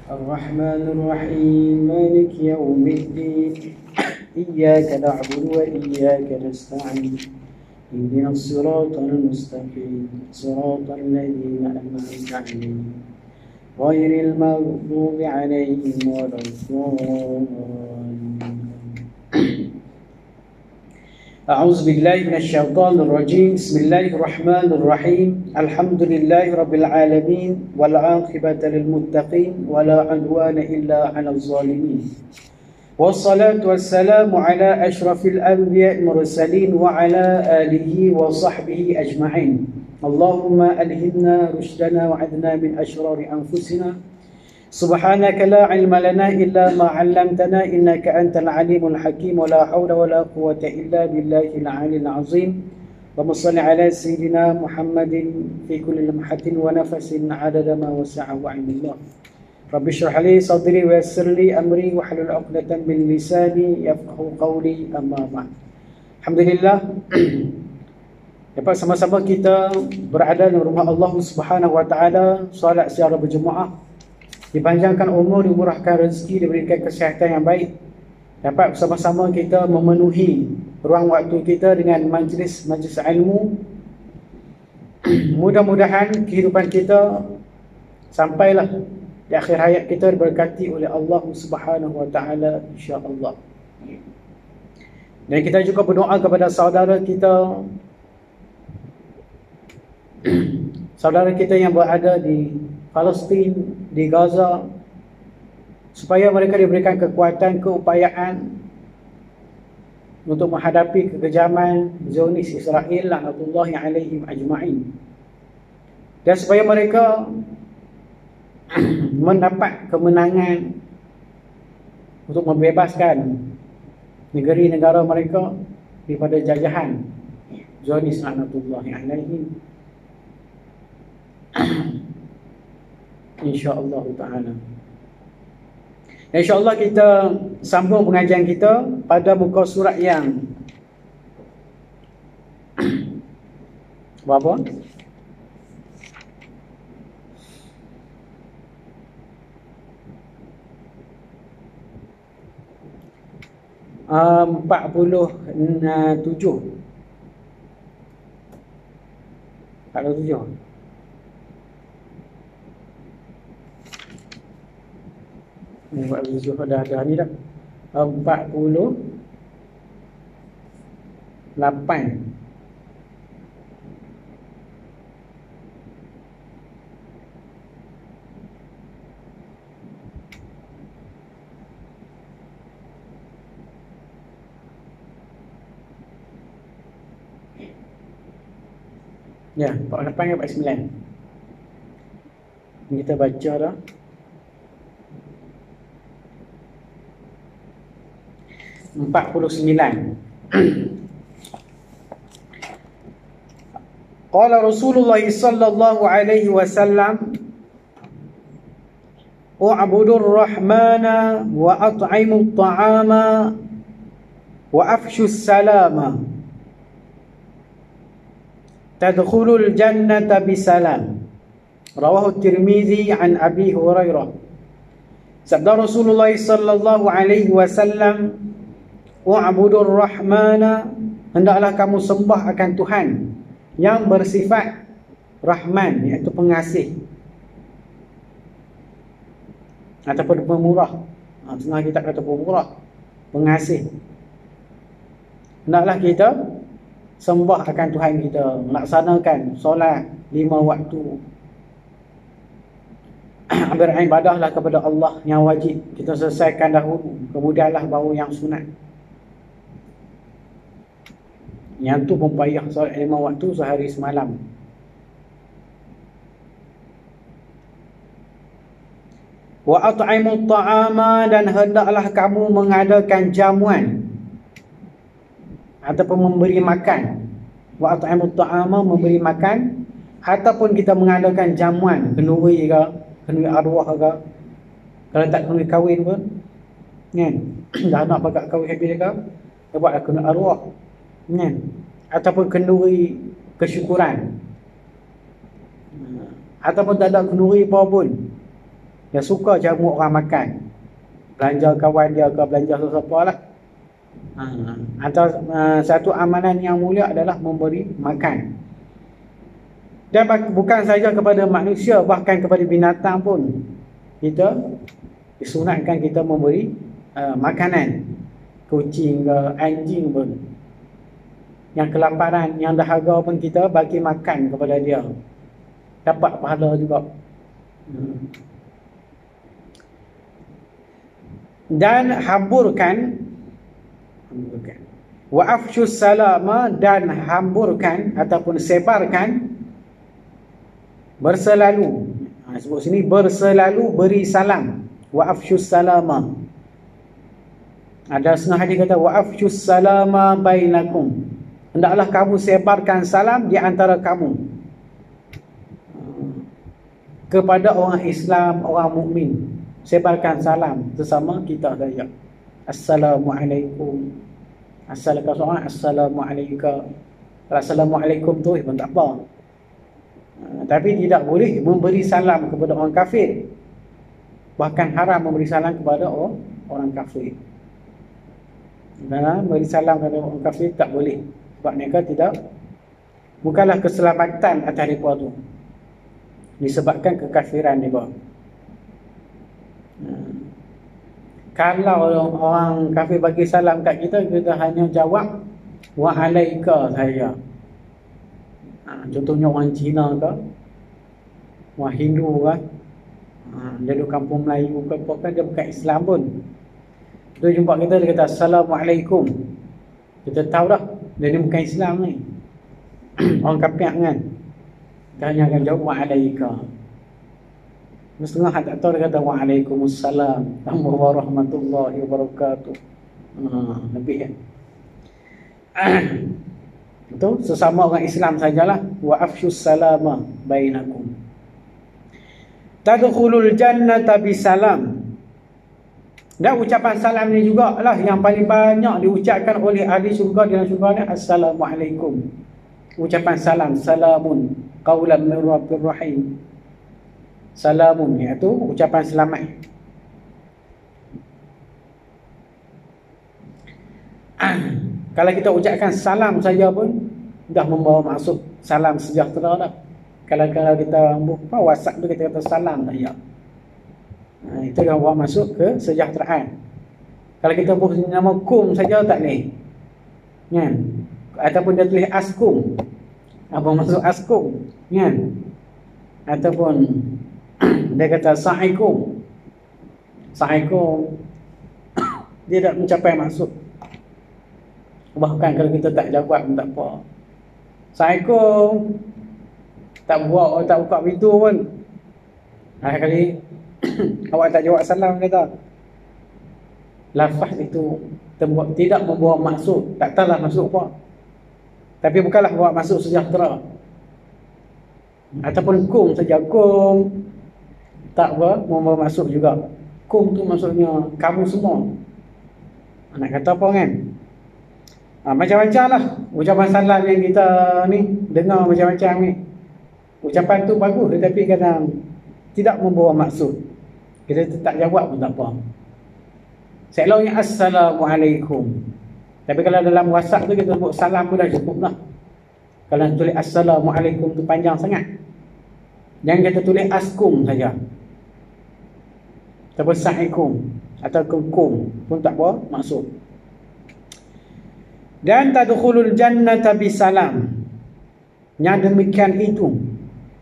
الرحمن الرحيم مالك يوم الدين إياك نعبد وإياك نستعين اهدنا الصراط المستقيم صراط الذين أنعمت عليهم غير المغضوب عليهم ولا الضالين. أعوذ بالله من الشيطان الرجيم. بسم الله الرحمن الرحيم. الحمد لله رب العالمين والعاقبة للمتقين ولا عدوان إلا على الظالمين، والصلاة والسلام على أشرف الأنبياء المرسلين وعلى آله وصحبه أجمعين. اللهم ألهمنا رشدنا وعذنا من أشرار أنفسنا. سبحانك لا علم لنا إلا ما علمتنا إنك أنت العليم الحكيم ولا حول ولا قوة إلا بالله العلي العظيم. اللهم صل على سيدنا محمد في كل لمحة ونفس عدد ما وسعه علم الله. رب اشرح لي صدري ويسر لي أمري واحلل عقدة من لساني يفقهوا قولي. أما بعد. Alhamdulillah, dapat sama-sama kita berada di rumah Allah Subhanahu wa taala, solat secara berjemaah, dipanjangkan umur, dimurahkan rezeki, diberikan kesihatan yang baik, dapat bersama-sama kita memenuhi ruang waktu kita dengan majlis ilmu. Mudah-mudahan kehidupan kita sampailah di akhir hayat kita diberkati oleh Allah Subhanahu wa taala, insya-Allah. Dan kita juga berdoa kepada saudara kita yang berada di Palestin, di Gaza, supaya mereka diberikan kekuatan, keupayaan untuk menghadapi kekejaman Zionis Israel laknatullahi alaihim ajma'in, dan supaya mereka mendapat kemenangan untuk membebaskan negeri-negara mereka daripada jajahan Zionis laknatullahi alaihim, insya-Allah taala. InsyaAllah kita sambung pengajian kita pada muka surat yang berapa? Empat puluh tujuh. Dah ni dah 48. Ya, 48 ke 49. Kita baca dah. Empat puluh 49. Qala Rasulullah sallallahu alaihi wasallam, "U'budur rahmana wa at'imut ta'ama wa afshus salama tadkhulul jannata bisalam." Rawahu Tirmizi an Abi Hurairah. Sabda Rasulullah sallallahu alaihi wasallam, "Wa'budur rahmana," hendaklah kamu sembah akan Tuhan yang bersifat Rahman, iaitu pengasih ataupun pemurah. Setengah kita kata pemurah, pengasih. Hendaklah kita sembah akan Tuhan kita, melaksanakan solat 5 waktu, beribadahlah kepada Allah yang wajib kita selesaikan dahulu, kemudianlah baru yang sunat. Yang tu pun payah, solat 5 waktu sehari semalam. Wa at'imut ta'ama, dan hendaklah kamu mengadakan jamuan ataupun memberi makan. Wa at'imut ta'ama, memberi makan, ataupun kita mengadakan jamuan, kenduri ke, kenduri arwah ke. Kalau tak kenduri kahwin pun kan, dah nak pakat kahwin habis ke, dia buatlah kenduri arwah kan, ataupun kenduri kesyukuran, ataupun tak ada kenduri apa pun, Dia suka jamu orang makan. Belanja kawan dia ke belanja siapa lah. Antara satu amalan yang mulia adalah memberi makan. Dan bukan saja kepada manusia, bahkan kepada binatang pun kita disunatkan kita memberi makanan. Kucing ke anjing pun yang kelaparan, yang dahaga pun kita bagi makan kepada dia, dapat pahala juga. Dan hamburkan wa afshus salama, dan hamburkan ataupun sebarkan, berselalu, sebut sini berselalu beri salam, wa afshus salama. Ada setengah hadis kata wa afshus salama bainakum, hendaklah kamu sebarkan salam di antara kamu kepada orang Islam, orang mukmin. Sebarkan salam sesama kita saja. Assalamualaikum. Assalamualaikum. Assalamualaikum tu pun tak apa. Tapi tidak boleh memberi salam kepada orang kafir. Bahkan haram memberi salam kepada orang kafir. Memberi salam kepada orang kafir tak boleh. Sebab mereka bukanlah keselamatan atas mereka tu, disebabkan kekafiran mereka. Kalau orang kafir bagi salam kat kita, kita hanya jawab wa'alaika saja. Contohnya orang Cina ke, orang Hindu ke, dia duduk kampung Melayu ke apa kan, dia bukan Islam pun. Dia jumpa kita, dia kata Assalamualaikum. Kita tahu dah dia ni bukan Islam ni. Orang kafir kan, dia hanya akan jawab wa'alaika. Setengah tak tahu, dia kata wa'alaikumussalam warahmatullahi wabarakatuh. Lebih kan. Itu sesama orang Islam sajalah. Wa afshus salama bainakum. Tadkhulul jannata bisalam. Dan ucapan salam ni jugalah yang paling banyak diucapkan oleh ahli syurga dalam syurga ni. Assalamualaikum. Ucapan salam, salamun qaulan min rabbir rahim. Salamun, iaitu ucapan selamat. Kalau kita ucapkan salam saja pun dah membawa maksud salam sejahtera dah. Kalau kita buka WhatsApp tu, kita kata salam saja, itu dah bawa masuk ke sejahteraan. Kalau kita buat nama kum saja tak boleh, kan? Ataupun dia tulis askum, apa maksud askum, kan? Ataupun dia kata sa'ikum, dia tak mencapai maksud. Bahkan kalau kita tak jawab pun tak apa. Sa'ikum, tak buka pintu pun. Kali awak tak jawab salam, kata lafaz itu tidak membawa maksud, tak tahulah maksud apa. Tapi bukanlah bawa maksud sejahtera. Ataupun kum saja, kum tak membawa maksud juga. Kum tu maksudnya kamu semua. Nak kata apa kan? Macam-macam lah ucapan salam yang kita ni dengar, macam-macam ni. Ucapan tu bagus, tetapi kadang tidak membawa maksud. Kita tak jawab pun tak apa. Selalunya Assalamualaikum. Tapi kalau dalam WhatsApp tu kita sebut salam pun dah cukup lah. Kalau tulis Assalamualaikum tu panjang sangat, jangan kita tulis askum saja, ataupun sa'ikum atau kum pun tak apa maksud. Dan tadkhulul jannata bisalam, yang demikian itu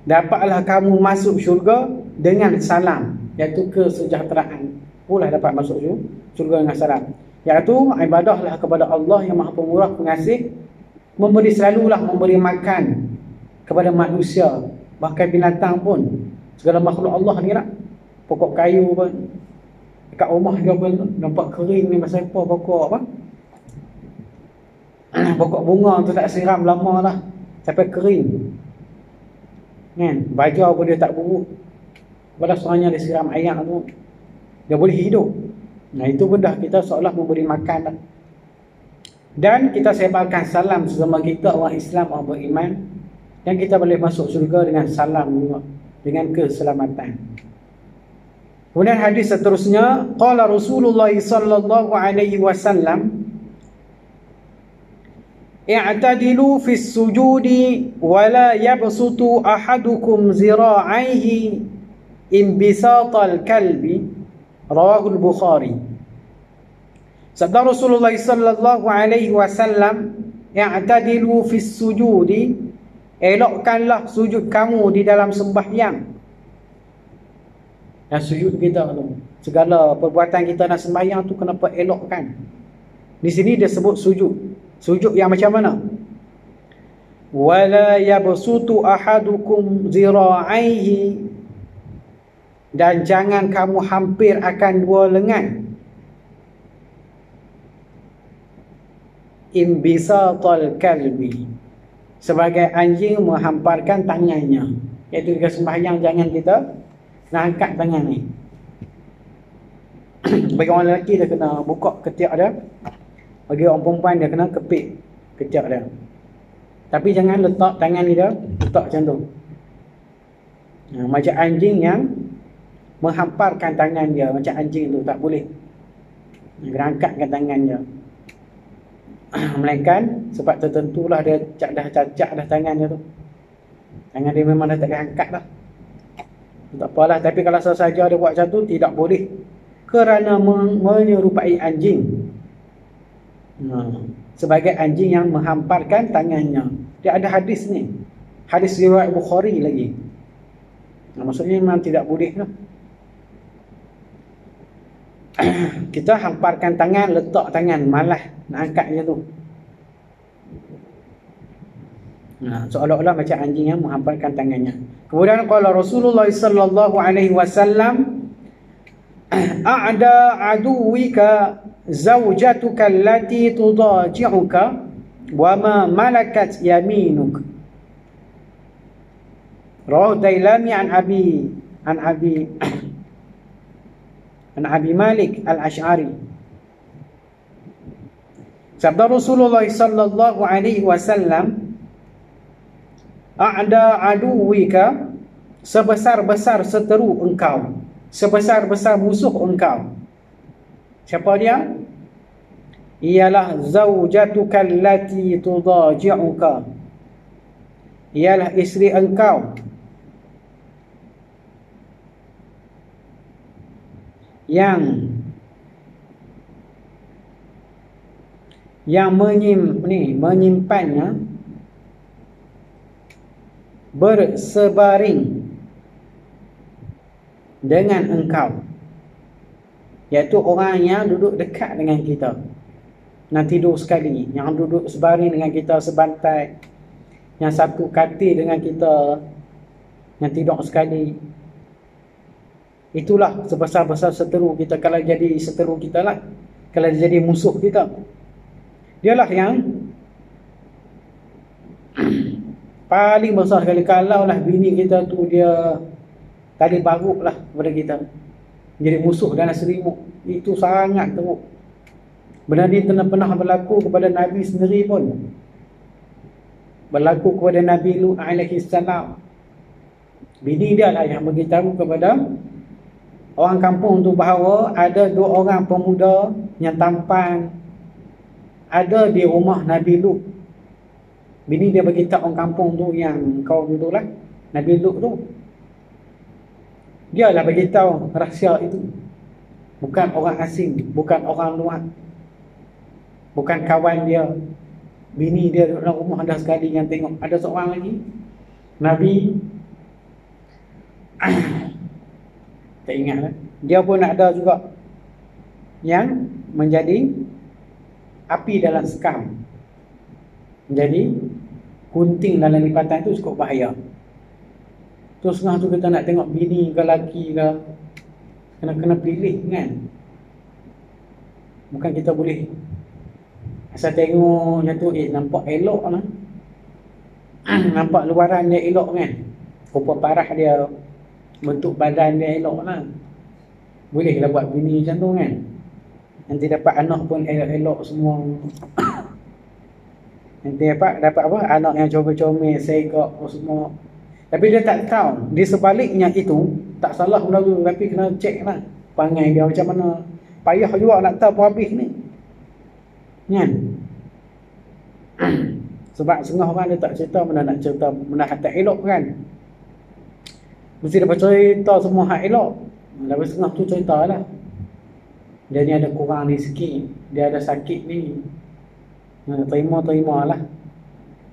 dapatlah kamu masuk syurga dengan salam, iaitu kesejahteraan. Pula dapat masuk syurga dengan salam, iaitu ibadahlah kepada Allah yang Maha Pemurah Pengasih, selalulah memberi makan kepada manusia, bahkan binatang pun, segala makhluk Allah ni lah. Pokok kayu pun dekat rumah dia pun nampak kering ni, pasal apa? Pokok apa? Pokok bunga tu tak siram lama lah sampai kering, kan? Baja pun dia tak buruk, pada seorangnya dia siram air tu, dia boleh hidup. Nah, itu pun dah kita seolah memberi makan lah. Dan kita sebarkan salam sesama kita orang Islam, orang beriman, dan kita boleh masuk syurga dengan salam juga, dengan keselamatan. Kemudian hadis seterusnya, qala Rasulullah sallallahu alaihi wasallam, i'tadilu fis sujudi wa la yabsutu ahadukum zira'aihi inbisatal kalbi, rawahul Bukhari. Sabda Rasulullah sallallahu alaihi wasallam, i'tadilu fis sujudi, elokkanlah sujud kamu di dalam sembahyang. Dan sujud kita tu, segala perbuatan kita dalam sembahyang tu kenapa elokkan? Di sini dia sebut sujud. Sujud yang macam mana? Wala yabsutu ahadukum zira'aihi, dan jangan kamu hampir akan dua lengan. Imbisatal kalbi, sebagai anjing menghamparkan tangannya. Iaitu ketika sembahyang jangan kita nak angkat tangan ni. Bagi orang lelaki dia kena buka ketiak dia, bagi orang perempuan dia kena kepit ketiak dia. Tapi jangan letak tangan ni dia, letak macam tu. Macam anjing yang menghamparkan tangan dia, macam anjing tu tak boleh. Kena angkatkan tangan dia. Melainkan sebab tertentulah dia dah cacat dah tangan dia tu. Tangan dia memang dah tak boleh angkat dah. Tak apalah, tapi kalau sahaja dia buat macam tu tidak boleh, kerana menyerupai anjing. Sebagai anjing yang menghamparkan tangannya. Dia ada hadis ni, hadis riwayat Bukhari lagi. Maksudnya memang tidak boleh lah. Kita hamparkan tangan, letak tangan, malah nak angkat je tu. Seolah-olah macam anjing yang menghamparkan tangannya. Kemudian qala Rasulullah sallallahu alaihi wasallam, a'da aduwika zawjatuka allati tudaji'uka wa ma malakat yaminuk, rawahu Dailami an Abi Malik al-Ash'ari. Sabda Rasulullah sallallahu alaihi wasallam, a'da aduwika, sebesar-besar seteru engkau, sebesar-besar musuh engkau. Siapa dia? Ialah zaujatuka allati tudaji'uka, ialah isteri engkau yang menyimpannya bersebaring dengan engkau, iaitu orang yang duduk dekat dengan kita, yang tidur sekali, yang duduk sebaring dengan kita sebantai, yang satu katil dengan kita, yang tidur sekali. Itulah sebesar-besar seteru kita. Kalau jadi seteru kita lah, kalau jadi musuh kita, dialah yang paling besar sekali. Kalau lah bini kita tu dia tali baruk lah kepada kita, jadi musuh dalam selimut, itu sangat teruk. Benda ni pernah berlaku kepada Nabi sendiri pun. Berlaku kepada Nabi Lut alaihi salam. Bini dia lah yang beritahu kepada orang kampung tu bahawa ada dua orang pemuda yang tampan ada di rumah Nabi Lut. Bini dia beritahu orang kampung tu, yang kaum tu lah, Nabi Lut tu. Dia lah beritahu rahsia itu. Bukan orang asing, bukan orang luar, bukan kawan dia. Bini dia duduk dalam rumah ada sekali yang tengok. Ada seorang lagi Nabi tak ingat lah, dia pun ada juga yang menjadi api dalam sekam, menjadi gunting dalam lipatan, itu cukup bahaya. Terus setengah tu kita nak tengok bini ke laki ke, kena pilih kan. Bukan kita boleh asal tengok macam tu, nampak elok lah, nampak luaran dia elok kan, rupa parah dia, bentuk badan dia elok lah, boleh lah buat bini macam tu kan. Nanti dapat anak pun elok-elok semua. Nanti dapat apa, anak yang comel-comel, segak semua. Tapi dia tak tahu, di sebaliknya itu Tak salah benda tu, tapi kena cek lah perangai dia macam mana. Payah juga nak tahu apa habis ni kan. Sebab setengah orang dia tak cerita mana nak cerita benda hak tak elok kan. Mesti dapat cerita semua hak elok. Lepas setengah tu cerita lah, dia ni ada kurang ni sikit, dia ada sakit ni, terima lah.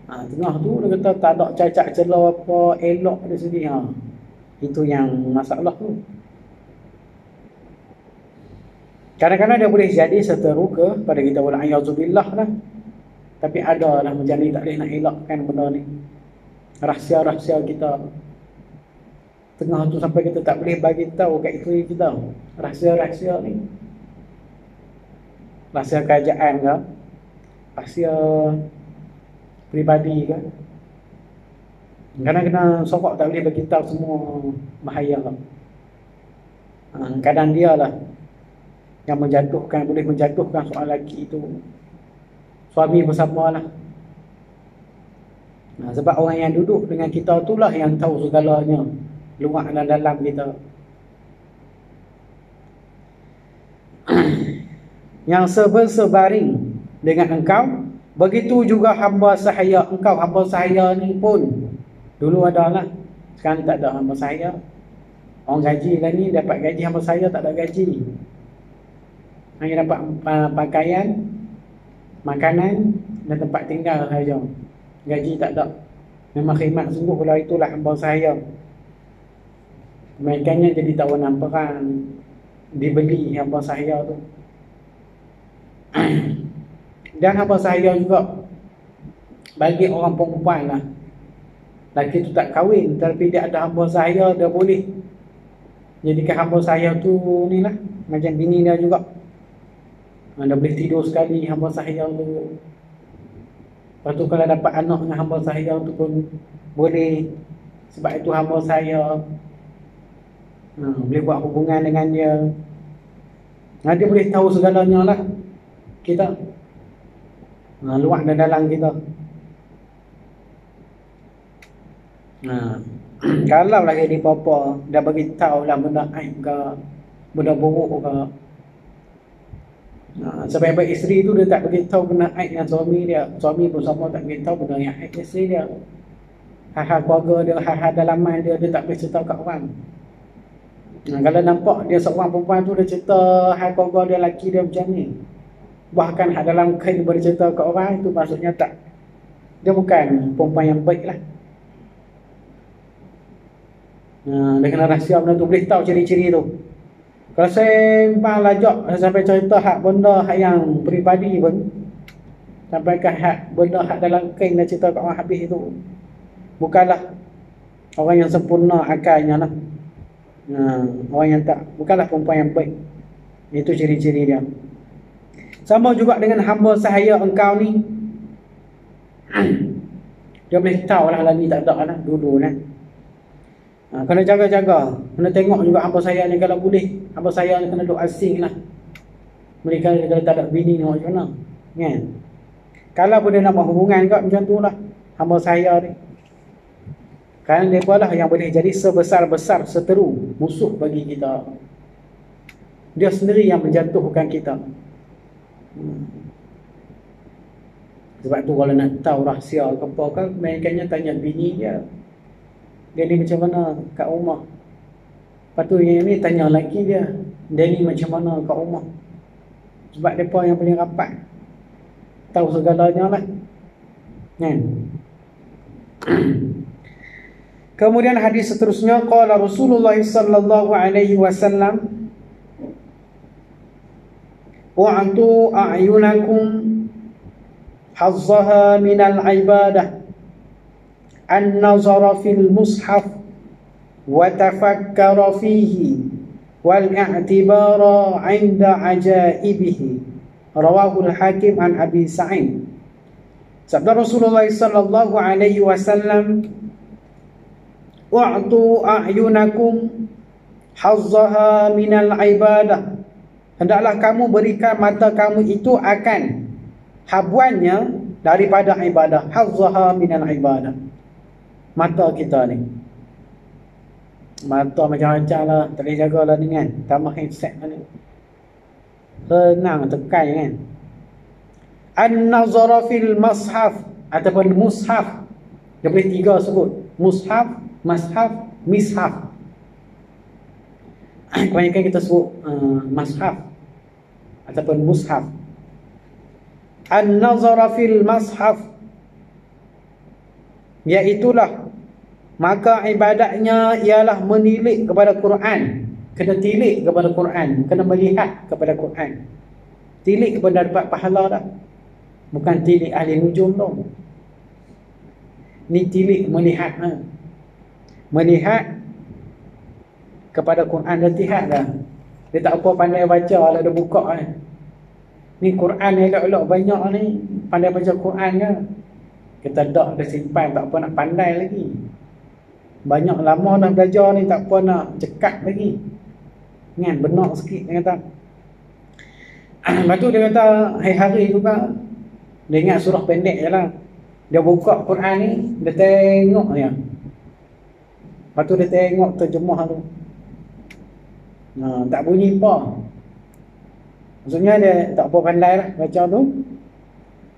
Tengah tu dia kata tak ada cacat celah apa elok dari sini. Itu yang masalah tu. Kadang-kadang dia boleh jadi seteru pada kita, wal-a'yadzubillah lah. Tapi ada lah macam ni, tak boleh nak elakkan benda ni. Rahsia-rahsia kita. Tengah tu sampai kita tak boleh bagi tahu kat isteri kita rahsia-rahsia ni. Rahsia kerajaan ke, rahsia peribadi ke. Kadang kena sokok tak boleh bagi tahu semua, bahaya. Kadang dia lah yang menjatuhkan, boleh menjatuhkan soal lelaki itu. Suami bersama lah. Sebab orang yang duduk dengan kita itulah yang tahu segalanya, luar dan dalam kita. Yang sebersebaring dengan engkau, begitu juga hamba sahaya engkau. Hamba sahaya ni pun dulu ada lah, sekarang tak ada hamba sahaya. Orang gaji lah ni, dapat gaji. Hamba sahaya tak ada gaji, hanya dapat pakaian, makanan dan tempat tinggal saja. Gaji tak ada. Memang khidmat sungguh kalau itulah hamba sahaya. Kebaikannya jadi tawanan perang, dibeli hamba sahaya tu. Dan hamba sahaya juga bagi orang perempuan lah, lelaki tu tak kahwin tapi dia ada hamba sahaya, dia boleh jadikan hamba sahaya tu ni lah macam bini dia juga. Dia boleh tidur sekali hamba sahaya tu. Lepas tu kalau dapat anak dengan hamba sahaya tu pun boleh, sebab itu hamba sahaya. Boleh buat hubungan dengan dia. Dia boleh tahu segalanya lah kita, luar dan dalam kita. Kalau lagi di apa dah bagi tahu lah benda aib ke, benda buruk ke. Sebab isteri tu dia tak bagi tahu benda aib dengan suami dia, suami pun sama tak bagi tahu benda yang aib isteri dia. Hal-hal keluarga dia, hal-hal dalaman dia, dia tak boleh cerita kat orang. Kalau nampak dia seorang perempuan tu dia cerita hal keluarga dia, lelaki dia macam ni, bahkan hal dalam kain dia boleh cerita kat orang, itu maksudnya tak, dia bukan perempuan yang baik lah. Dia kena rahsia benda tu, boleh tahu ciri-ciri tu. Kalau saya lajak sampai cerita hak benda hak yang peribadi pun, sampai ke hak benda hak dalam kain dia cerita kat orang habis itu, bukanlah orang yang sempurna akalnya lah. Orang yang tak, bukanlah perempuan yang baik. Itu ciri-ciri dia. Sama juga dengan hamba sahaya engkau ni. Dia boleh tahu lah ni tak ada lah dulu lah. Kena jaga-jaga, kena tengok juga hamba saya ni. Kalau boleh hamba saya ni kena duduk asing lah. Mereka kalau tak ada bini ni macam mana kan? Kalau boleh nak berhubungan kat macam tu lah hamba saya ni. Kerana mereka lah yang boleh jadi sebesar-besar seteru, musuh bagi kita. Dia sendiri yang menjatuhkan kita. Sebab tu kalau nak tahu rahsia ke apa kan, mainkannya tanya bini dia, dia ni macam mana kat rumah. Lepas tu yang ni tanya lelaki dia, dia ni macam mana kat rumah. Sebab mereka yang paling rapat, tahu segalanya lah kan. Kemudian hadis seterusnya, qala Rasulullah sallallahu alaihi wasallam, wa'tu a'yunakum hazzaha minal ibadah an-nazara fil mushaf wa tafakkara fihi wal i'tibara 'inda ajaibihi. Rawahu al-Hakim an Abi Sa'id. Sabda Rasulullah sallallahu alaihi wasallam, wa'tu a'yunakum hazzaha minal ibadah. Hendaklah kamu berikan mata kamu itu akan habuannya daripada ibadah. Hazzaha minal ibadah. Mata kita ni. Mata macam-macam lah, tak boleh jaga lah ni kan. Tambah headset ni senang tekan kan. An-nazara fil mashaf ataupun mushaf. Dia boleh 3 sebut. Mushaf, mashaf, mishaf. Kebanyakan kita sebut mashaf ataupun mushaf. An-nazara fil mashaf, iaitulah maka ibadatnya ialah menilik kepada Quran. Kena tilik kepada Quran, kena melihat kepada Quran. Tilik kepada dapat pahala dah. Bukan tilik ahli nujum tu. Ni tilik melihat ha. Melihat kepada Quran, latihan dah. Dia tak apa pandai baca lah, dia buka kan. Ni Quran elok-elok banyak ni, pandai baca Quran ke? Kita dak dah simpan, tak apa nak pandai lagi. Banyak lama dah belajar ni, tak apa nak cekat lagi. Kan, benak sikit dia kata. Lepas tu dia kata, hari-hari tu kan, dia ingat surah pendek je lah. Dia buka Quran ni, dia tengok dia. Lepas tu dia tengok terjemah tu. Tak bunyi apa. Maksudnya dia tak apa pandai lah baca tu.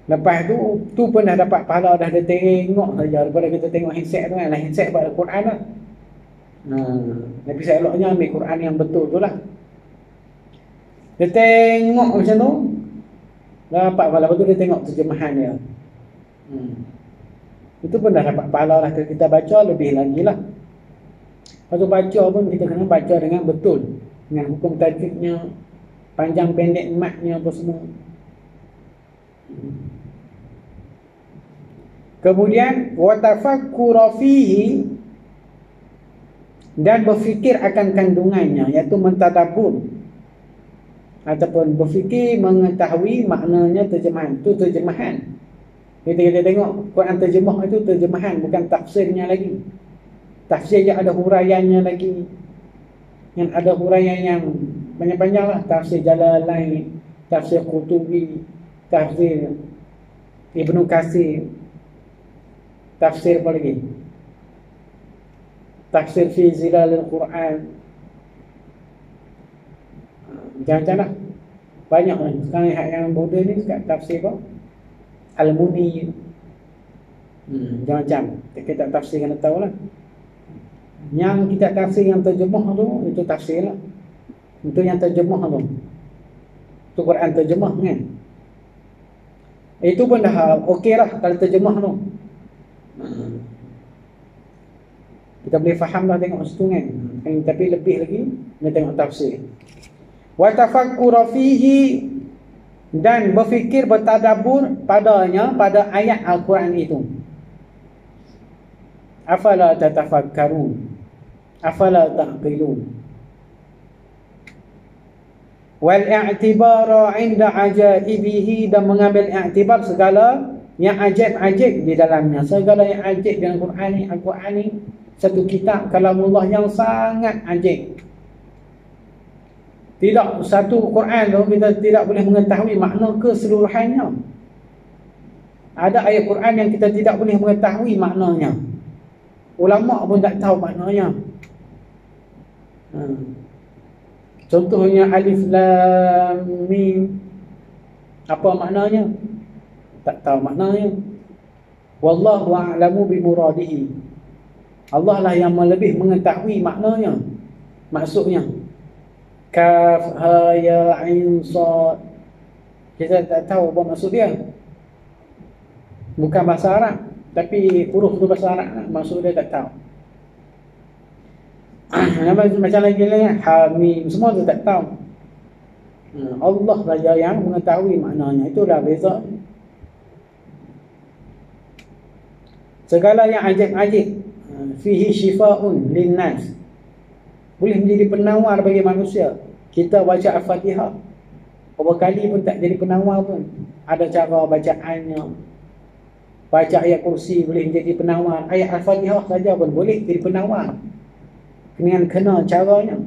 Lepas tu pun dah dapat pahala dah, dia tengok saja. Daripada kita tengok handset tu kan, handset buat Al-Quran lah. Tapi seloknya ambil Quran yang betul tu lah. Dia tengok macam tu, dapat pahala. Lepas tu dia tengok terjemahan dia. Itu pun dah dapat pahala lah. Kita baca lebih lagi lah. Lepas tu baca pun kita kena baca dengan betul, dengan hukum tajwidnya, panjang pendek matnya apa semua. Kemudian watafakkura fihi, dan berfikir akan kandungannya, iaitu mentadabbur ataupun berfikir mengetahui maknanya terjemahan. Itu terjemahan. Kita tengok Quran terjemah itu terjemahan, bukan tafsirnya lagi. Tafsir yang ada huraiannya lagi. Yang ada huraian yang panjang-panjang lah. Tafsir Jalalain, tafsir Qutubi, tafsir Ibnu Katsir, tafsir apa lagi? Tafsir fi Zilalil Quran. Macam-macam lah. Banyak lah. Sekarang yang Buddha ni sekat tafsir apa? Al-Muni. Macam-macam. Kita tafsir kena tahu lah. Yang kita tafsir yang terjemah tu, itu tafsir lah. Itu yang terjemah tu. Itu Quran terjemah kan. Itu pun dah okey lah kalau terjemah tu. Kita boleh faham lah tengok situ kan. Tapi lebih lagi kita tengok tafsir. Wa tafakkura fihi, dan berfikir bertadabbur padanya, pada ayat Al-Quran itu. Afala tatafakkarun, afala taqilun. Wal i'tibara 'inda ajaibihi, dan mengambil i'tibar segala yang ajaib-ajaib di dalamnya. Segala yang ajaib dalam Quran ni, Al-Quran ni satu kitab kalamullah yang sangat ajaib. Tidak satu Quran tu kita tidak boleh mengetahui makna keseluruhannya. Ada ayat Quran yang kita tidak boleh mengetahui maknanya. Ulama pun tak tahu maknanya. Contohnya Alif Lam Mim, apa maknanya? Tak tahu maknanya. Wallahu a'lamu bimuradihi. Allah lah yang lebih mengetahui maknanya, maksudnya. Kaf, ha, ya, ain, sad. Kita tak tahu apa maksud dia. Bukan bahasa Arab, tapi huruf tu bahasa Arab, maksud dia tak tahu. Macam lagi Hamim, semua tu tak tahu. Allah saja yang mengetahui maknanya. Itu dah beza. Segala yang ajaib-ajaib, fihi shifa'un linnas, boleh menjadi penawar bagi manusia. Kita baca Al-Fatihah berapa kali pun tak jadi penawar pun. Ada cara bacaannya. Baca ayat kursi boleh menjadi penawar. Ayat Al-Fatihah saja pun boleh jadi penawar, dengan kena caranya.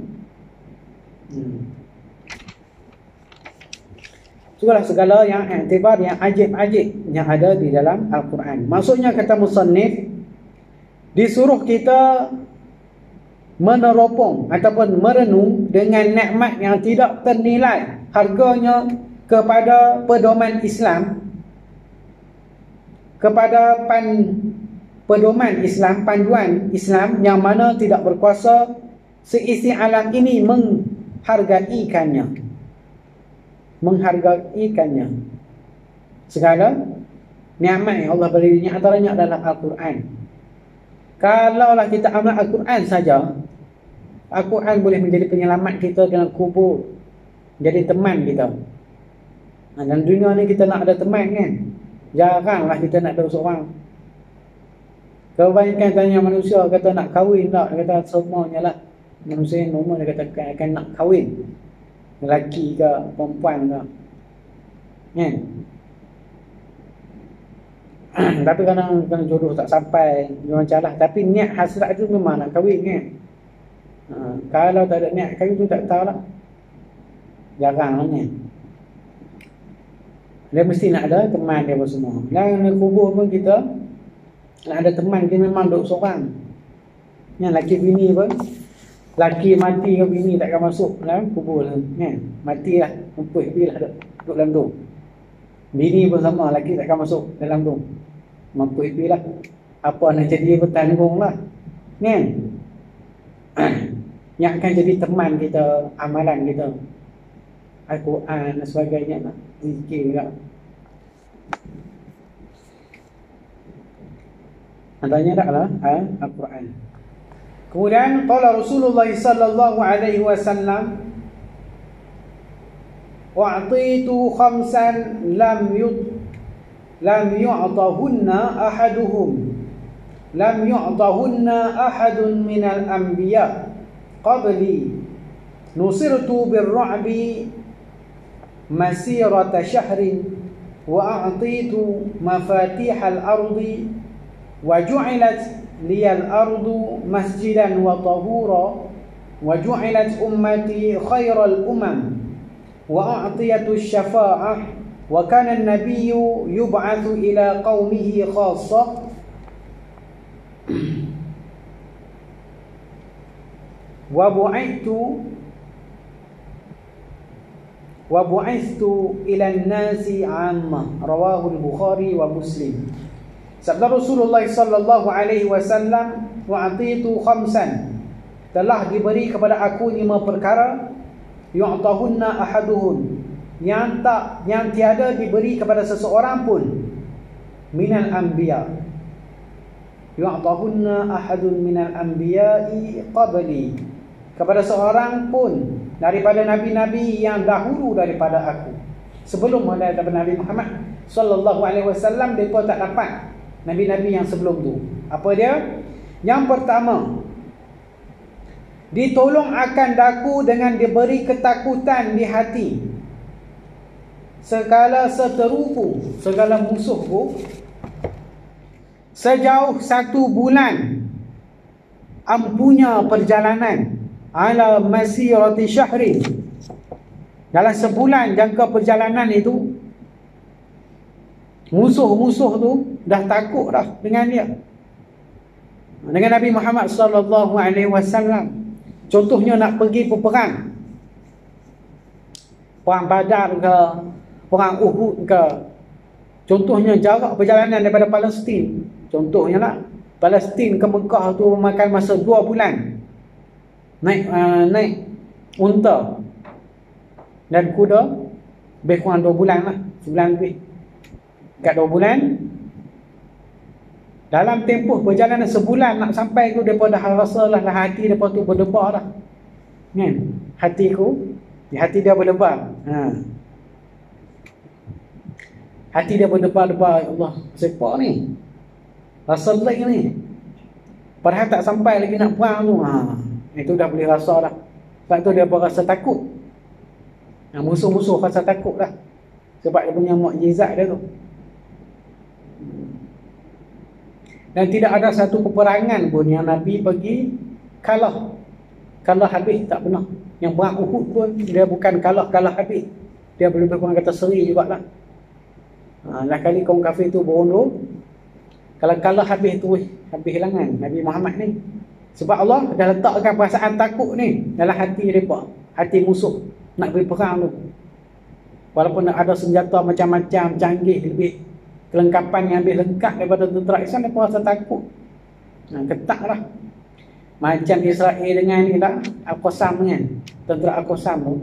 Itulah segala yang iktibar, yang ajaib-ajaib yang ada di dalam Al-Quran. Maksudnya kata musannif, disuruh kita meneropong ataupun merenung dengan nikmat yang tidak ternilai harganya kepada pedoman Islam, kepada pedoman Islam, panduan Islam yang mana tidak berkuasa seisi alam ini menghargaikannya. Segala nikmat yang Allah beri, ini antaranya adalah Al-Quran. Kalaulah kita amal Al-Quran saja, Al-Quran boleh menjadi penyelamat kita dalam kubur, jadi teman kita. Dalam dunia ni kita nak ada teman kan, jaranglah kita nak ada seorang. Kebanyakan tanya manusia kata nak kahwin tak, dia kata semuanya lah manusia yang normal, dia kata akan nak kahwin, lelaki ke perempuan ke kan. Tapi kadang jodoh tak sampai, jangan calah. Tapi niat hasrat tu memang nak kahwin kan. Kalau tak ada niat kahwin tu tak tahulah, jarang lah kan. Dia mesti nak ada teman dia semua. Dalam kubur pun kita nak ada teman, dia memang duduk seorang. Yang laki bini pun, laki mati ke bini takkan masuk dalam kubur lah kan. Matilah, kumpul lah duduk dalam tu. Bini pun sama, laki takkan masuk dalam tu. Mampu lah. Apa nak jadi bertanggung lah kan. Yang akan jadi teman kita, amalan kita, Al-Quran dan sebagainya lah, zikir lah. Antaranya taklah Al-Quran. Kemudian qala Rasulullah sallallahu alaihi wasallam, wa'titu khamsan lam yu'tahunna ahadun minal anbiya qabli nusirtu birru'bi masirata syahrin wa a'titu mafatihal ardi wa ju'ilat liyal ardu masjidan wa tahura wa ju'ilat ummati khairal umam wa a'tiyatu syafa'ah wa kana an-nabiyyu yub'atsu ila qaumihi khassah wa bu'ithtu ila an-nasi 'amma, rawahu al-Bukhari wa Muslim. Sabda Rasulullah sallallahu alaihi wasallam, wa'titu khamsan, telah diberi kepada aku 5 perkara, yu'tahunna ahaduhun, yang tiada diberi kepada seseorang pun, minal anbiya, yu'tahunna ahadun minal anbiya'i qabli, kepada seorang pun daripada nabi-nabi yang dahulu daripada aku. Sebelum daripada Nabi Muhammad sallallahu alaihi wasallam, mereka tak dapat nabi-nabi yang sebelum tu. Apa dia? Yang pertama, ditolong akan daku dengan diberi ketakutan di hati segala seteruku, segala musuhku, sejauh 1 bulan ampunya perjalanan, ala masirati syahrin, dalam sebulan jangka perjalanan itu musuh-musuh tu dah takut dah dengan dia, dengan Nabi Muhammad sallallahu alaihi wasallam. Contohnya nak pergi berperang, perang Badar ke, perang Uhud ke. Contohnya jarak perjalanan daripada Palestin, contohnya lah, Palestin ke Mekah tu memakan masa 2 bulan. Naik unta dan kuda, lebih kurang 2 bulan lah, sebulan lebih. Kat 2 bulan, dalam tempoh perjalanan sebulan nak sampai tu, mereka dah rasa lah hati mereka tu berdebar dah kan. Hati dia berdebar. Hati dia berdebar-debar, ya Allah, siapa ni? Rasa lek ni. Padahal tak sampai lagi nak perang tu. Itu dah boleh rasa dah. Sebab tu dia berasa takut. Musuh-musuh rasa takut dah, sebab dia punya mukjizat dia tu. Dan tidak ada satu peperangan pun yang Nabi pergi kalah habis, tak pernah. Yang perang Uhud pun dia bukan kalah habis, dia boleh kurang kata seri jugalah. Lah kali kaum kafir tu berundur, kalau kalah habis tu habis hilangan Nabi Muhammad ni Sebab Allah dah letakkan perasaan takut ni dalam hati mereka, hati musuh nak pergi perang tu. Walaupun ada senjata macam-macam canggih, lebih kelengkapan yang lebih lengkap daripada tentera Islam, mereka rasa takut. Ketaklah. Macam Israel dengan ni lah, Al-Qassam kan, tentera Al-Qassam tu.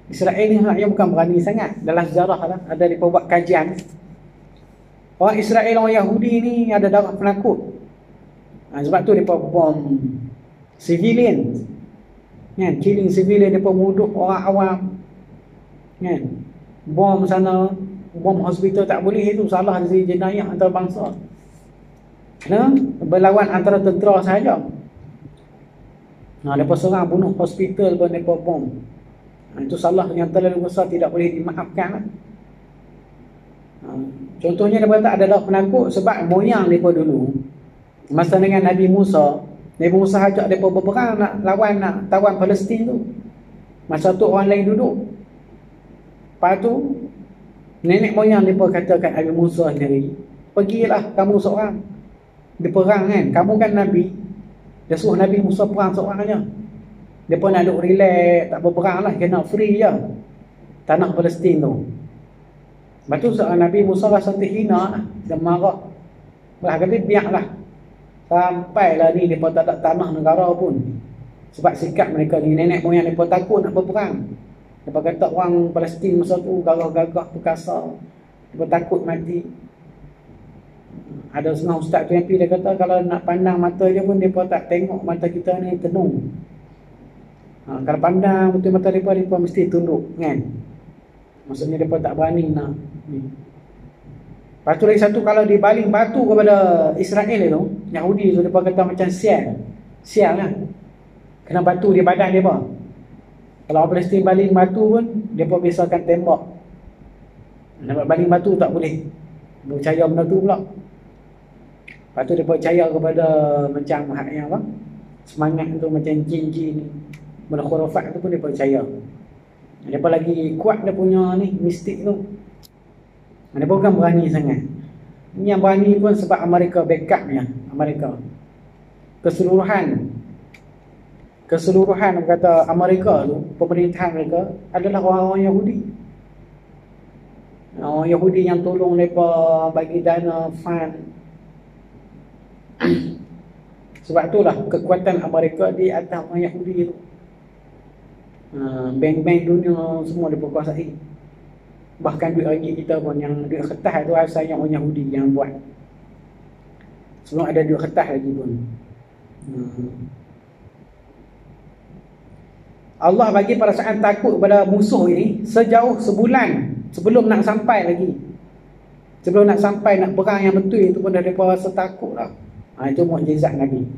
Israel ni sebenarnya bukan berani sangat. Dalam sejarah lah, ada mereka buat kajian. Orang Israel, orang Yahudi ni ada darah penakut. Sebab tu mereka bom civilian kan, killing civilian, mereka muduh orang awam kan. Bom sana, bom hospital tak boleh, itu salah dari jenayah antarabangsa. Kena berlawan antara tentera sahaja. Mereka serang bunuh hospital pun mereka bom. Itu salah yang terlalu besar, tidak boleh dimaafkan lah. Contohnya mereka tak ada penakut sebab moyang mereka dulu masa dengan Nabi Musa ajak mereka berperang nak lawan, nak tawan Palestin tu. Masa tu orang lain duduk. Lepas tu nenek moyang mereka katakan Nabi Musa sendiri, pergilah kamu seorang berperang kan, kamu kan Nabi. Dia suruh Nabi Musa perang seorang aja. Dia pun nak duduk relax, tak berperang lah, kena free je tanah Palestin tu. Lepas tu seorang Nabi Musa rasa terhina lah, dia marah lah, kata biarlah sampailah ni mereka tak ada tanah negara pun. Sebab sikap mereka ni, nenek moyang mereka takut nak berperang. Mereka kata orang Palestin masa tu gagah-gagah perkasa, mereka takut mati. Ada setengah ustaz tu yang pergi, dia kata kalau nak pandang mata dia pun mereka tak tengok mata kita ni tenung. Kalau pandang betul mata mereka mesti tunduk kan. Maksudnya mereka tak berani nak ni. Lepas tu lagi satu, kalau dibaling batu kepada Israel tu, Yahudi tu, mereka kata macam sial lah, kena batu di badan mereka. Kalau orang Palestin baling batu pun, mereka biasakan tembak. Nak baling batu tak boleh, percaya benda tu pula. Lepas tu mereka percaya kepada macam yang apa, semangat tu macam jin-jin, benda khurafat tu pun mereka percaya. Mereka lagi kuat dia punya ni, mistik tu. Mereka bukan berani sangat. Yang berani pun sebab Amerika backupnya. Amerika keseluruhan kata Amerika tu, pemerintahan mereka adalah orang-orang Yahudi. Orang Yahudi yang tolong mereka, bagi dana, fund. Sebab itulah kekuatan Amerika di atas orang Yahudi tu. Bank-bank dunia semua dia berkuasai. Bahkan duit ringgit kita pun, yang duit kertas tu asalnya orang Yahudi yang buat. Sebelum ada duit kertas lagi pun. Allah bagi perasaan takut kepada musuh ini sejauh sebulan sebelum nak sampai lagi. Sebelum nak sampai nak perang yang betul itu pun dah mereka rasa takut lah. Itu mukjizat Nabi.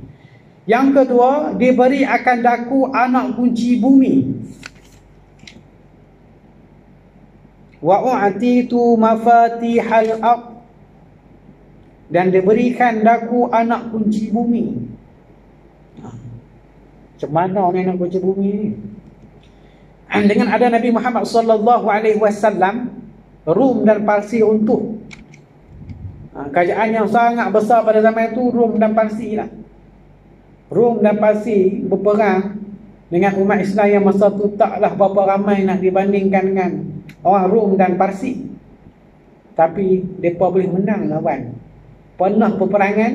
Yang kedua, diberi akan daku anak kunci bumi. Wa u'titu mafatihal ard, dan diberikan daku anak kunci bumi. Macam mana ni anak kunci bumi ni? Dengan ada Nabi Muhammad sallallahu alaihi wasallam, Rom dan Parsi runtuh. Kerajaan yang sangat besar pada zaman itu Rom dan Parsi lah. Rom dan Parsi berperang dengan umat Islam yang masa tu taklah berapa ramai nak dibandingkan dengan orang Rom dan Parsi. Tapi mereka boleh menang lawan. Pernah peperangan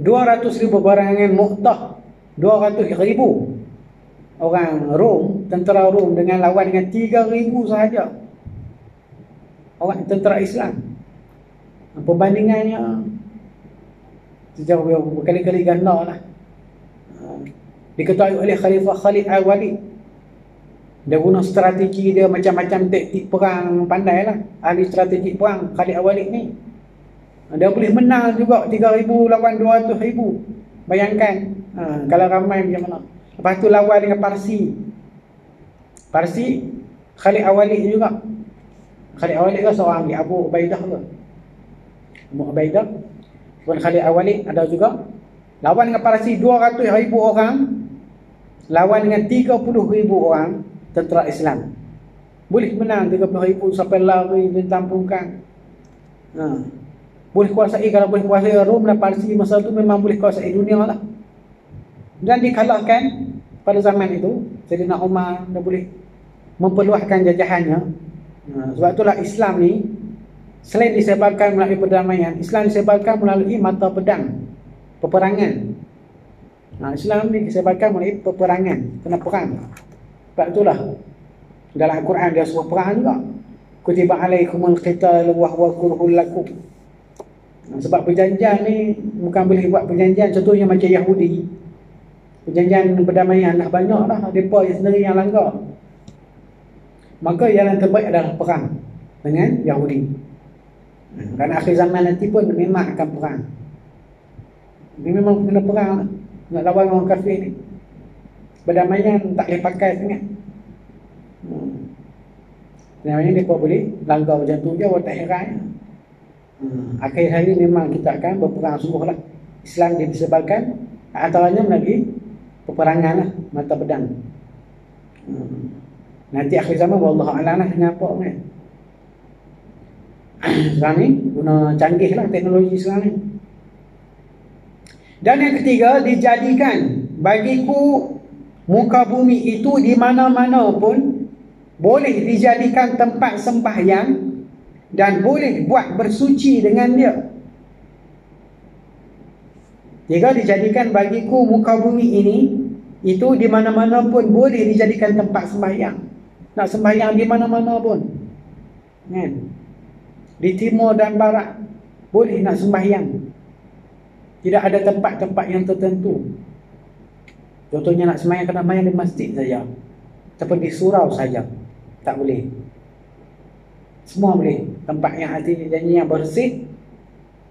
200,000 peperangan Mu'tah, 200,000 orang Rom, tentera Rom dengan lawan dengan 3,000 sahaja orang tentera Islam. Perbandingannya sejauh berkali-kali ganda lah. Diketahui oleh Khalifah Khalid Al-Walid. Dia guna strategi dia, macam-macam taktik perang, pandai lah. Ahli strategi perang Khalid Al-Walid ni. Dia boleh menang juga 3,000 lawan 200,000. Bayangkan kalau ramai macam mana. Lepas tu lawan dengan Parsi. Khalid Al-Walid juga. Khalid Al-Walid kan seorang lagi, Abu Ubaidah ke. Abu Ubaidah pun Khalid Al-Walid ada juga. Lawan dengan Parsi 200,000 orang, lawan dengan 30,000 orang tentera Islam. Boleh menang 30,000 sampai lari ditampungkan. Boleh kuasai, kalau boleh kuasai Rom dan Parsi masa tu memang boleh kuasai dunia lah. Dan dikalahkan pada zaman itu. Sayyidina Umar dah boleh memperluaskan jajahannya. Sebab itulah Islam ni selain disebarkan melalui perdamaian, Islam disebarkan melalui mata pedang, peperangan. Islam ni disebarkan melalui peperangan, kena perang. Sebab itulah dalam Al-Quran dia suruh perang juga. Kutiba alaikumul qital wa huwa kurhul lakum. Sebab perjanjian ni bukan boleh buat perjanjian contohnya macam Yahudi. Perjanjian perdamaian dah banyak dah, mereka sendiri yang langgar. Maka yang terbaik adalah perang dengan Yahudi. Kerana akhir zaman nanti pun memang akan perang. Dia memang kena perang lah, nak lawan orang kafir ni. Perdamaian tak boleh pakai sangat. Namanya mereka boleh langgar macam tu je, orang tak heran. Akhir hari memang kita akan berperang sungguh lah. Islam disebarkan antaranya melalui peperangan lah, mata pedang. Nanti akhir zaman wallahu a'lam lah dengan apa kan. Sekarang ni guna canggih lah teknologi sekarang ni. Dan yang ketiga, dijadikan bagiku muka bumi itu di mana-mana pun boleh dijadikan tempat sembahyang dan boleh buat bersuci dengan dia. Jika dijadikan bagiku muka bumi ini, itu di mana-mana pun boleh dijadikan tempat sembahyang. Nak sembahyang di mana-mana pun, kan? Di timur dan barat boleh nak sembahyang. Tidak ada tempat-tempat yang tertentu. Contohnya nak sembahyang kena sembahyang di masjid saja, ataupun di surau saja. Tak boleh. Semua boleh. Tempat yang hati janji yang bersih,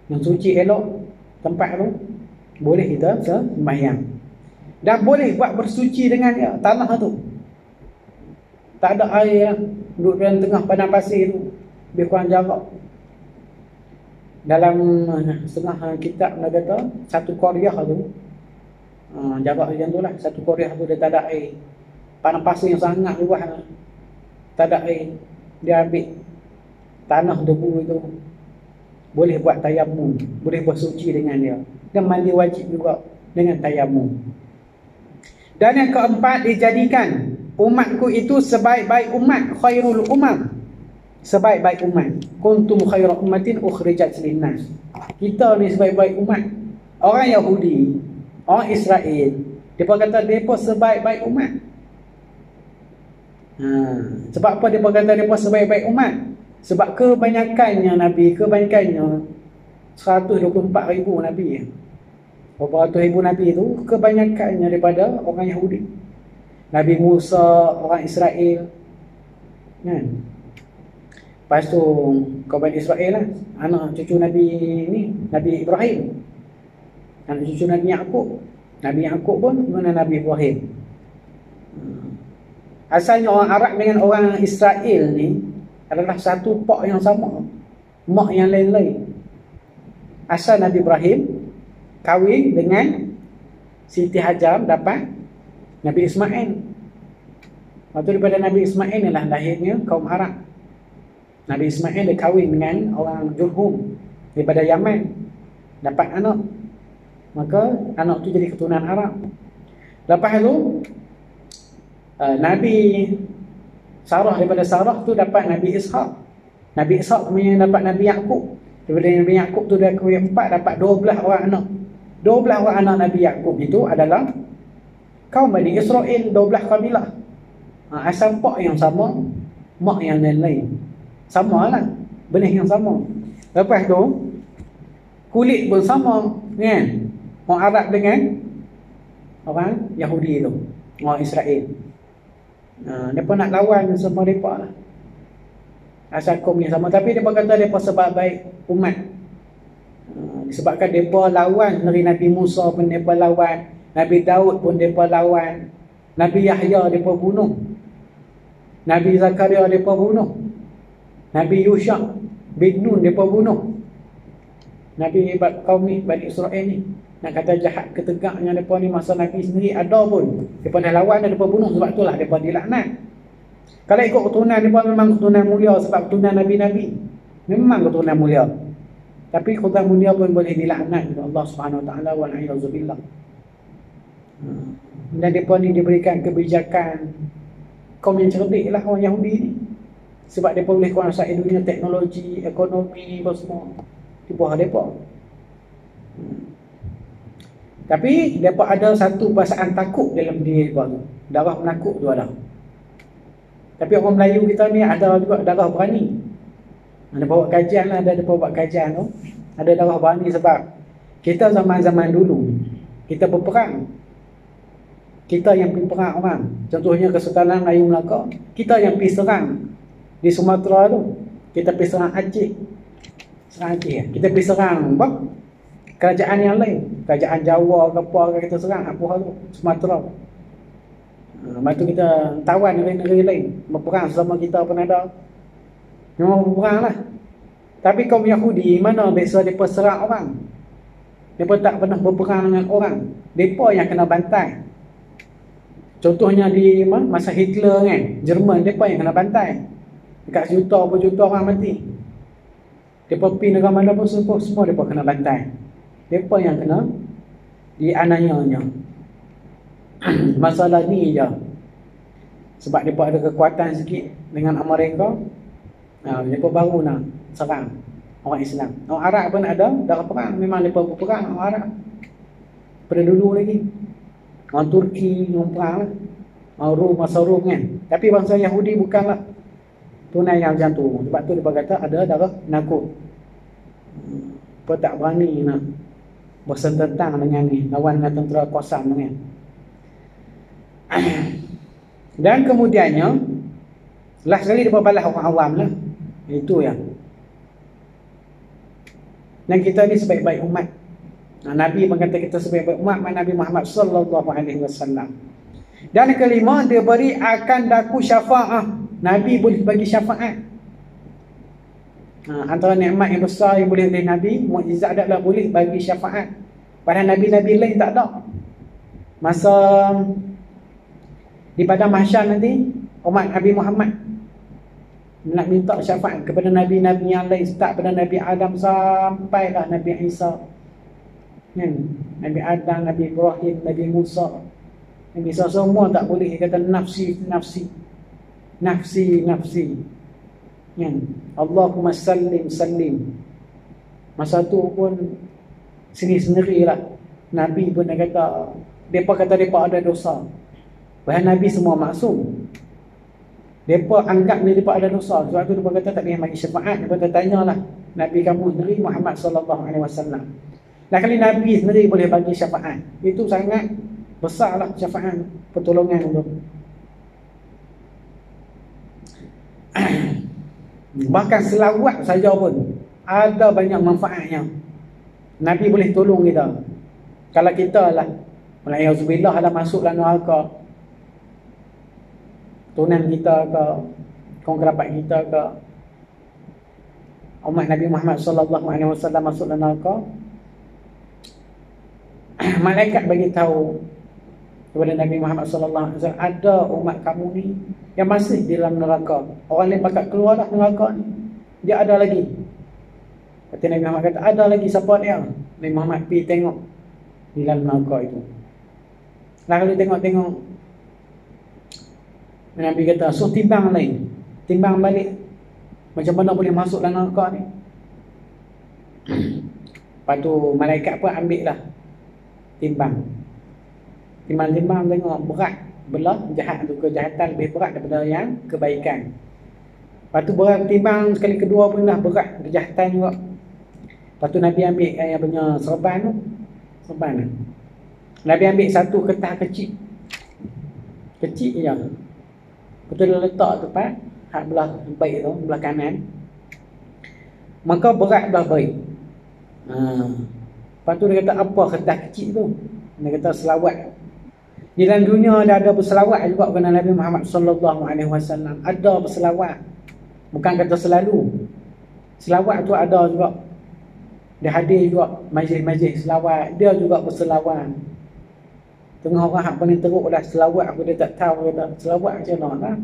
yang suci elok, tempat tu boleh kita sembahyang. Dan boleh buat bersuci dengan dia, tanah tu. Tak ada air lah, duduk dalam tengah padang pasir tu, lebih kurang jarak. Dalam setengah kitab dia kata satu Korea tu, jarak macam tu lah. Satu Korea tu dia tak ada air, padang pasir yang sangat luas, tak ada air. Dia ambil tanah debu itu, boleh buat tayamum, boleh bersuci dengan dia. Dan mandi wajib juga dengan tayamum. Dan yang keempat, dijadikan umatku itu sebaik-baik umat, khairul umat, sebaik-baik umat. Kuntum khairu ummatin ukhrijat linnas. Kita ni sebaik-baik umat. Orang Yahudi, orang Israel, depa kata depa sebaik-baik umat. Sebab apa depa kata depa sebaik-baik umat? Sebab kebanyakannya Nabi, kebanyakannya 124,000 Nabi. Berapa ratus ribu Nabi itu kebanyakannya daripada orang Yahudi. Nabi Musa, orang Israel, kan? Lepas tu kaum Israel lah, anak cucu Nabi ni, Nabi Ibrahim, anak cucu Nabi Yaqub. Nabi Yaqub pun mana Nabi Ibrahim. Asalnya orang Arab dengan orang Israel ni adalah satu pak yang sama, mak yang lain-lain. Asal Nabi Ibrahim kahwin dengan Siti Hajar, dapat Nabi Ismail. Waktu daripada Nabi Ismail ni lah lahirnya kaum Arab. Nabi Ismail dia kahwin dengan orang Jurhum daripada Yaman, dapat anak. Maka anak tu jadi keturunan Arab. Lepas tu Nabi Sarah, daripada Sarah tu dapat Nabi Ishaq. Nabi Ishaq kemudian dapat Nabi Yaqub. Daripada Nabi Yaqub tu dia kahwin 4, dapat 12 orang anak. 12 orang anak Nabi Yaqub itu adalah kaum Bani Israel, 12 kabilah. Asal pak yang sama, mak yang lain-lain. Sama lah, benih yang sama. Lepas tu kulit pun sama, kan? Orang Arab dengan orang Yahudi tu, orang Israel. Mereka nak lawan semua mereka lah. Asal kaum yang sama. Tapi mereka kata mereka sebab baik umat. Disebabkan mereka lawan Nabi Musa pun mereka lawan, Nabi Daud pun mereka lawan, Nabi Yahya mereka bunuh, Nabi Zakaria mereka bunuh, Nabi Yusha bin Nun mereka bunuh. Nabi kaum ni, Bani Israel ni, nak kata jahat ketegaknya mereka ni masa Nabi sendiri ada pun mereka dah lawan dan mereka bunuh. Sebab itulah mereka dilaknat. Kalau ikut keturunan mereka memang keturunan mulia, sebab keturunan Nabi-Nabi memang keturunan mulia. Tapi khutbah mulia pun boleh dilaknat oleh Allah Subhanahu Wa Taala, wal a'yadzu billah. Dan mereka ni diberikan kebijakan kaum yang cerdik lah orang Yahudi ni. Sebab mereka boleh kuasai dunia teknologi, ekonomi, apa semua di bawah mereka. Tapi mereka ada satu perasaan takut dalam diri mereka tu. Darah penakut tu ada. Tapi orang Melayu kita ni ada juga darah berani. Ada buat kajian lah, ada buat kajian tu. Ada darah berani sebab kita zaman-zaman dulu kita berperang. Kita yang pergi perang orang. Contohnya Kesultanan Melayu Melaka, kita yang pergi serang di Sumatera tu. Kita pergi serang Aceh. Serang Aceh. Kita pergi serang kerajaan yang lain. Kerajaan Jawa ke apa kita serang apa tu, Sumatera. Lepas tu kita tawan negeri-negeri lain. Berperang selama kita pun ada. Memang berperang lah. Tapi kaum Yahudi mana biasa mereka serang orang. Mereka tak pernah berperang dengan orang. Mereka yang kena bantai. Contohnya di masa Hitler kan, Jerman, mereka yang kena bantai. Dekat juta berjuta orang mati. Mereka pergi negara mana pun semua mereka kena bantai. Mereka yang kena dianiayanya. Masalah ni je. Sebab mereka ada kekuatan sikit dengan Amerika, mereka baru nak serang orang Islam. Orang Arab pun ada darah perang. Memang mereka berperang orang Arab pada dulu lagi. Orang Turki yang perang lah. Orang Rom, masa Rom kan. Tapi bangsa Yahudi bukanlah tunai yang macam tu. Sebab tu mereka kata ada darah nakut. Mereka tak berani nak bersententang dengan ni, lawan dengan tentera kuasa dengan. Dan kemudiannya last sekali dia balas orang awam lah. Itu yang. Dan kita ni sebaik-baik umat. Nabi pun kata kita sebaik-baik umat Nabi Muhammad sallallahu alaihi wasallam. Dan kelima, dia beri akan daku syafaat. Nabi boleh bagi syafaat. Antara nikmat yang besar yang boleh oleh Nabi, mukjizat adalah boleh bagi syafaat. Padahal Nabi-Nabi lain tak ada. Masa di padang mahsyar nanti, umat Nabi Muhammad nak minta syafaat kepada Nabi-Nabi yang lain, start pada Nabi Adam sampailah Nabi Isa. Nabi Adam, Nabi Ibrahim, Nabi Musa, Nabi Isa semua tak boleh. Dia kata nafsi, nafsi, nafsi, nafsi. Allahumma sallim, sallim. Masa tu pun sendiri-sendirilah. Nabi pun dia kata, mereka kata mereka ada dosa. Bahan Nabi semua maksum. Mereka anggap mereka ada dosa. Sebab tu mereka kata tak boleh bagi syafaat. Mereka tanyalah Nabi kamu sendiri Muhammad sallallahu alaihi wasallam. Nah, kali Nabi sendiri boleh bagi syafaat, itu sangat besarlah syafaat, pertolongan itu. Bahkan selawat saja pun ada banyak manfaatnya. Nabi boleh tolong kita. Kalau kita lah walaiyazubillah ada masuk dalam neraka, tunan kita ke, kaum kerabat kita ke, umat Nabi Muhammad sallallahu alaihi wasallam masuk dalam neraka, malaikat bagi tahu kepada Nabi Muhammad sallallahu alaihi wasallam, ada umat kamu ni yang masih di dalam neraka. Orang lain bakal keluar dah neraka ni. Dia ada lagi. Kata Nabi Muhammad kata, ada lagi siapa dia? Nabi Muhammad pergi tengok di dalam neraka itu. Nah, kalau tengok-tengok, Nabi kata, so timbang lain. Timbang balik. Macam mana boleh masuk dalam neraka ni? Lepas tu malaikat pun ambil lah timbang. Timbang-timbang tengok berat belah jahat tu, kejahatan lebih berat daripada yang kebaikan. Lepas tu berat timbang sekali kedua pun dah berat kejahatan juga. Lepas tu Nabi ambil yang punya serban tu. Serban tu. Nabi ambil satu kertas kecil. Kecil je. Betul dia letak tepat hak belah baik tu, belah kanan. Maka berat belah baik. Lepas tu dia kata, apa kertas kecil tu? Dia kata selawat. Di dalam dunia ada berselawat juga kepada Nabi Muhammad sallallahu alaihi wasallam. Ada berselawat. Bukan kata selalu. Selawat tu ada juga. Dia hadir juga majlis-majlis selawat. Dia juga berselawat. Tengah orang hak paling teruk dah selawat, aku dia tak tahu kata selawat macam mana lah.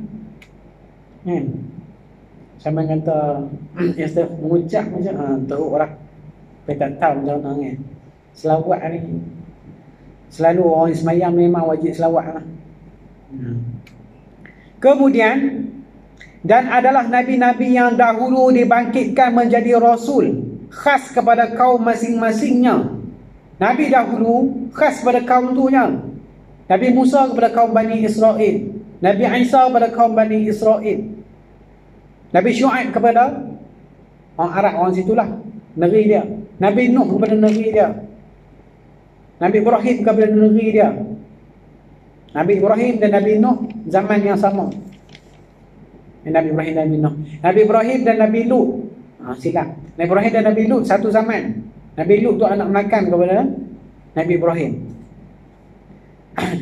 Kan? Sama kata mengucap macam teruk lah. Tapi tak tahu macam mana kan. Selawat ni selalu orang semayang memang wajib selawat lah. Kemudian, dan adalah nabi-nabi yang dahulu dibangkitkan menjadi rasul khas kepada kaum masing-masingnya. Nabi dahulu khas kepada kaum tu je. Nabi Musa kepada kaum Bani Israel, Nabi Isa kepada kaum Bani Israel, Nabi Syuaib kepada orang Arab, orang situlah, negeri dia. Nabi Nuh kepada negeri dia. Nabi Ibrahim kepada negeri dia. Nabi Ibrahim dan Nabi Nuh zaman yang sama. Nabi Ibrahim dan Nabi Nuh. Nabi Ibrahim dan Nabi Lut. Silap. Nabi Ibrahim dan Nabi Lut satu zaman. Nabi Lut tu anak makan kepada Nabi Ibrahim.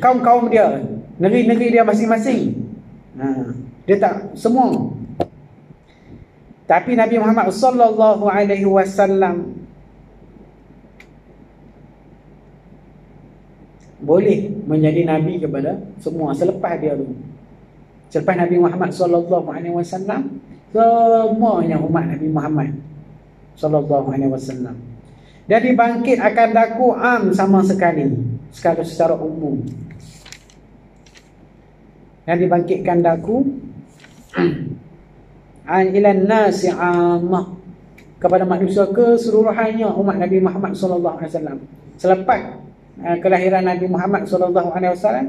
Kaum-kaum dia, negeri-negeri dia masing-masing. Dia tak semua. Tapi Nabi Muhammad sallallahu alaihi wasallam boleh menjadi nabi kepada semua selepas dia tu. Selepas Nabi Muhammad sallallahu alaihi wasallam, semuanya umat Nabi Muhammad sallallahu alaihi wasallam. Jadi bangkit akan daku am sama sekali, secara umum. Dan dibangkitkan daku ilan nasi ammah, kepada manusia keseluruhannya umat Nabi Muhammad sallallahu alaihi wasallam. Selepas kelahiran Nabi Muhammad sallallahu alaihi wasallam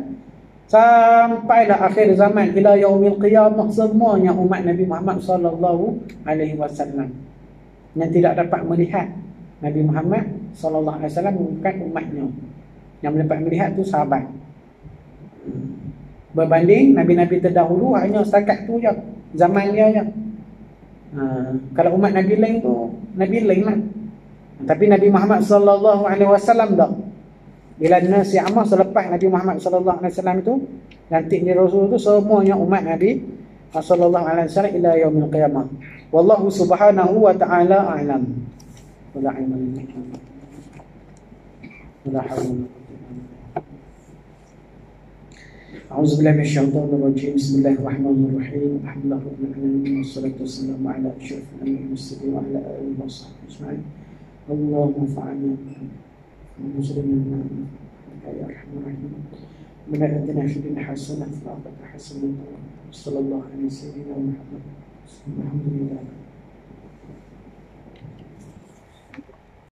sampailah akhir zaman ila yaumil qiyamah, semuanya umat Nabi Muhammad sallallahu alaihi wasallam yang tidak dapat melihat Nabi Muhammad sallallahu alaihi wasallam bukan umatnya. Yang dapat melihat tu sahabat. Berbanding nabi-nabi terdahulu hanya setakat tu je, zaman dia je. Kalau umat Nabi lain tu, Nabi lain lah. Tapi Nabi Muhammad sallallahu alaihi wasallam dah. Bila nasi ammah, selepas Nabi Muhammad sallallahu alaihi wasallam itu nanti ni Rasul tu semuanya umat Nabi sallallahu alaihi wasallam ila yaumil qiyamah. Wallahu subhanahu wa ta'ala a'lam. Wala ilma lana wala hawla. A'udzu billahi minasyaitonir rajim. Bismillahirrahmanirrahim. Alhamdulillahi rabbil alamin wassalatu wassalamu ala asyrafil anbiya'i mursalin wa ala alihi washabbihi ajma'in. Allahumma fa'alna muslimin ya arhamar rahimin. Rabbana atina fid dunya hasanah wa fil akhirati hasanah wa qina adzabannar. Sallallahu alaihi wasallam. Alhamdulillah.